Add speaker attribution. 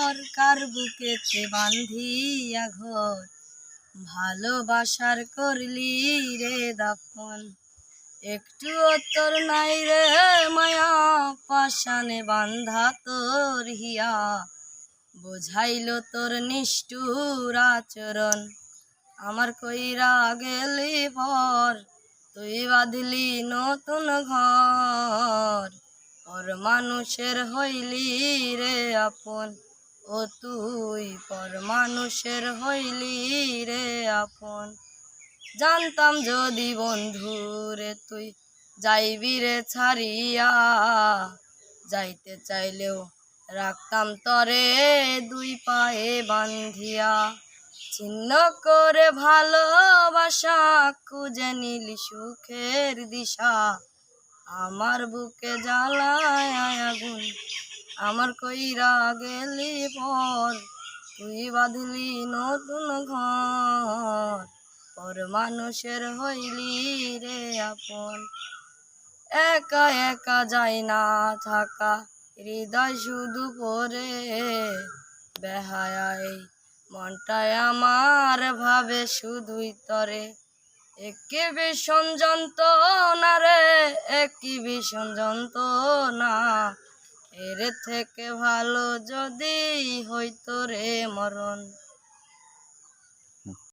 Speaker 1: পর কার বুকেতে বান্ধিয়া ঘর ভালোবাসার করলি রে দাফন। একটু তোর নাই রে মায়া পাশানে বান্ধা তোর হিয়া বুঝাইল তোর নিষ্ঠুর আচরণ। আমার কইরা গেলি পর তুই বাঁধলি নতুন ঘর পর মানুষের হইলি রে আপন। ও তুই পর মানুষের হইলি রে আপন। জানতাম যদি বন্ধু রে তুই যাইবি রে ছাড়িয়া যাইতে চাইলেও রাখতাম তরে দুই পায়ে বান্ধিয়া। ছিন্ন করে ভালোবাসা খুঁজে নিলি সুখের দিশা আমার বুকে জ্বালায় আগুন। আমার কইরা গেলি পর তুই বাঁধলি নতুন ঘর পর মানুষের হইলি রে আপন। একা একা যায় না থাকা হৃদয় শুধু পরে বেহায়াই মনটায় আমার ভাবে শুধুই তরে। একই ভীষণ যন্ত্রণা রে একই ভীষণ যন্ত্রণা এর থেকে ভালো যদি হইতো রে মরণ।